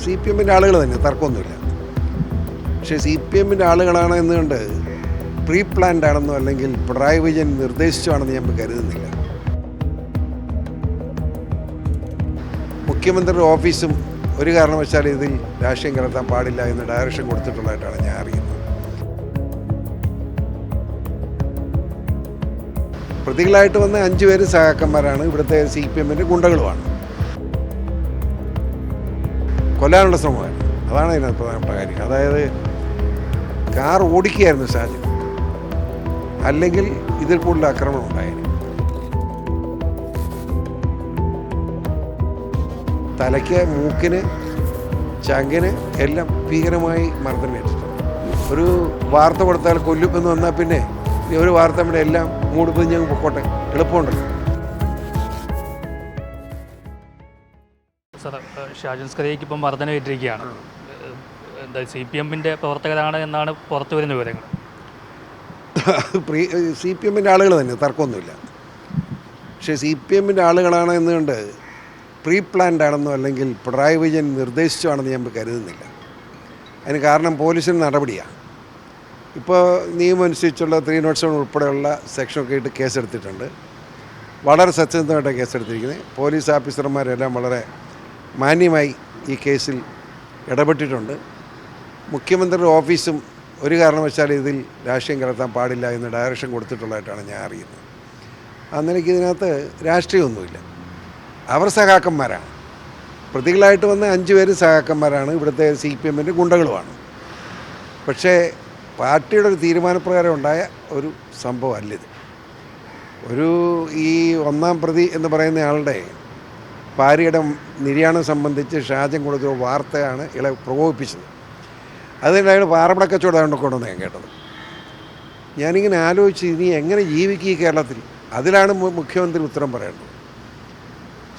C P എമ്മിൻ്റെ ആളുകൾ തന്നെ, തർക്കമൊന്നുമില്ല. പക്ഷേ സി പി എമ്മിൻ്റെ ആളുകളാണ് എന്നുകൊണ്ട് പ്രീ പ്ലാൻഡ് ആണെന്നോ അല്ലെങ്കിൽ പിണറായി വിജയൻ നിർദ്ദേശിച്ചാണെന്ന് ഞാൻ കരുതുന്നില്ല. മുഖ്യമന്ത്രിയുടെ ഓഫീസും ഒരു കാരണവശാലും ഇതിൽ രാഷ്ട്രീയം കലർത്താൻ പാടില്ല എന്ന് ഡയറക്ഷൻ കൊടുത്തിട്ടുള്ളതായിട്ടാണ് ഞാൻ അറിയുന്നത്. പ്രതികളായിട്ട് വന്ന 5 പേര് സഹാക്കന്മാരാണ്, ഇവിടുത്തെ സി പി എമ്മിൻ്റെ ഗുണ്ടകളുമാണ്. കൊല്ലാനുള്ള ശ്രമമായിരുന്നു, അതാണ് അതിനകത്ത് പ്രധാനപ്പെട്ട കാര്യം. അതായത് കാർ ഓടിക്കുകയായിരുന്നു ഷാജൻ, അല്ലെങ്കിൽ ഇതിൽ കൂടുതൽ ആക്രമണം ഉണ്ടായേനെ. തലയ്ക്ക്, മൂക്കിന്, ചങ്കിന് എല്ലാം ഭീകരമായി മർദ്ദനമേറ്റിട്ടുണ്ട്. ഒരു വാർത്ത കൊടുത്താൽ കൊല്ലും എന്ന് വന്നാൽ പിന്നെ ഒരു വാർത്ത ഇവിടെ എല്ലാം മൂടിപ്പിഞ്ഞ് പൊക്കോട്ടെ, എളുപ്പമുണ്ടല്ലോ. സാർ, ഷാജൻ സ്കറിയയ്ക്ക് ഇപ്പം മർദ്ദനമേറ്റിരിക്കുകയാണ്. എന്താ സി പി എമ്മിൻ്റെ പ്രവർത്തകരാണ് എന്നാണ് പുറത്തു വരുന്ന വിവരങ്ങൾ. സി പി എമ്മിൻ്റെ ആളുകൾ തന്നെ, തർക്കമൊന്നുമില്ല. പക്ഷേ സി പി എമ്മിൻ്റെ ആളുകളാണ് എന്നുകൊണ്ട് പ്രീ പ്ലാൻഡ് ആണെന്നോ അല്ലെങ്കിൽ പിണറായി വിജയൻ നിർദ്ദേശിച്ചാണെന്ന് ഞാൻ കരുതുന്നില്ല. അതിന് കാരണം പോലീസിന് നടപടിയാണ്. ഇപ്പോൾ നിയമം അനുസരിച്ചുള്ള 307 ഉൾപ്പെടെയുള്ള സെക്ഷനൊക്കെ ഇട്ട് കേസെടുത്തിട്ടുണ്ട്. വളരെ സത്യസന്ധമായിട്ടാണ് കേസെടുത്തിരിക്കുന്നത്. പോലീസ് ഓഫീസർമാരെല്ലാം വളരെ മാന്യമായി ഈ കേസിൽ ഇടപെട്ടിട്ടുണ്ട്. മുഖ്യമന്ത്രിയുടെ ഓഫീസും ഒരു കാരണവശാലും ഇതിൽ രാഷ്ട്രീയം കലർത്താൻ പാടില്ല എന്ന് ഡയറക്ഷൻ കൊടുത്തിട്ടുള്ളതായിട്ടാണ് ഞാൻ അറിയുന്നത്. അന്നെനിക്ക് ഇതിനകത്ത് രാഷ്ട്രീയമൊന്നുമില്ല. അവർ സഹാക്കന്മാരാണ്. പ്രതികളായിട്ട് വന്ന 5 പേര് സഹാക്കന്മാരാണ്, ഇവിടുത്തെ സി പി എമ്മിൻ്റെ ഗുണ്ടകളുമാണ്. പക്ഷേ പാർട്ടിയുടെ ഒരു തീരുമാനപ്രകാരം ഉണ്ടായ ഒരു സംഭവം അല്ലിത്. ഈ 1-ാം പ്രതി എന്ന് പറയുന്ന ആളുടെ ഭാര്യയുടെ നിര്യാണം സംബന്ധിച്ച് ഷാജൻ കൊടുത്ത വാർത്തയാണ് ഇളെ പ്രകോപിപ്പിച്ചത്. അതുകൊണ്ട് അയാൾ പാറപ്പട കച്ചവടം കൊണ്ടുവന്ന് ഞാൻ കേട്ടത്. ഞാനിങ്ങനെ ആലോചിച്ച് ഇനി എങ്ങനെ ജീവിക്കുക ഈ കേരളത്തിൽ? അതിലാണ് മുഖ്യമന്ത്രി ഉത്തരം പറയേണ്ടത്.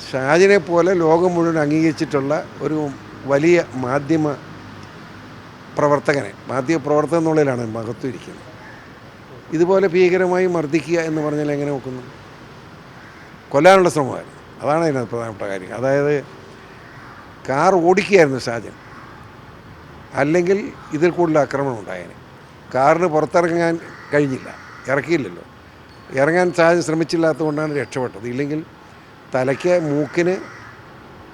ഷാജനെ പോലെ ലോകം മുഴുവൻ അംഗീകരിച്ചിട്ടുള്ള ഒരു വലിയ മാധ്യമപ്രവർത്തകൻ എന്നുള്ളതിലാണ് മഹത്വം ഇരിക്കുന്നത്. ഇതുപോലെ ഭീകരമായി മർദ്ദിക്കുക എന്ന് പറഞ്ഞാൽ എങ്ങനെ നോക്കുന്നു? കൊല്ലാനുള്ള ശ്രമമായിരുന്നു, അതാണ് അതിനകത്ത് പ്രധാനപ്പെട്ട കാര്യം. അതായത് കാർ ഓടിക്കുകയായിരുന്നു ഷാജൻ, അല്ലെങ്കിൽ ഇതിൽ കൂടുതൽ ആക്രമണം ഉണ്ടായേനെ. കാറിന് പുറത്തിറങ്ങാൻ കഴിഞ്ഞില്ല, ഇറക്കിയില്ലല്ലോ. ഇറങ്ങാൻ ഷാജൻ ശ്രമിച്ചില്ലാത്തതുകൊണ്ടാണ് രക്ഷപ്പെട്ടത്. ഇല്ലെങ്കിൽ തലയ്ക്ക്, മൂക്കിന്,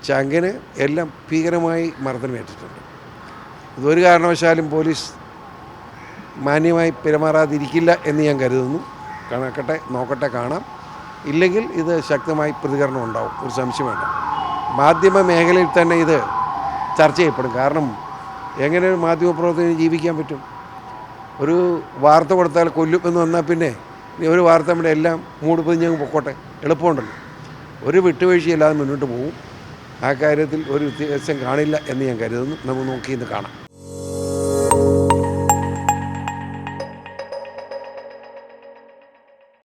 ചങ്കിന് എല്ലാം ഭീകരമായി മർദ്ദനമേറ്റിട്ടുണ്ട്. ഇതൊരു കാരണവശാലും പോലീസ് മാന്യമായി പെരുമാറാതിരിക്കില്ല എന്ന് ഞാൻ കരുതുന്നു. നോക്കട്ടെ, കാണാം. ഇല്ലെങ്കിൽ ഇത് ശക്തമായി പ്രതികരണം ഉണ്ടാവും, ഒരു സംശയം വേണ്ട. മാധ്യമ മേഖലയിൽ തന്നെ ഇത് ചർച്ച ചെയ്യപ്പെടും. കാരണം എങ്ങനെ ഒരു മാധ്യമപ്രവർത്തകന് ജീവിക്കാൻ പറ്റും? ഒരു വാർത്ത കൊടുത്താൽ കൊല്ലും എന്ന് വന്നാൽ പിന്നെ ഒരു വാർത്ത ഇവിടെ എല്ലാം മൂടിപ്പിഞ്ഞ് പൊക്കോട്ടെ, എളുപ്പമുണ്ടല്ലോ. ഒരു വിട്ടുവീഴ്ചയില്ലാതെ മുന്നോട്ട് പോകും. ആ കാര്യത്തിൽ ഒരു വ്യത്യാസം കാണില്ല എന്ന് ഞാൻ കരുതുന്നു. നമുക്ക് നോക്കിയെന്ന് കാണാം.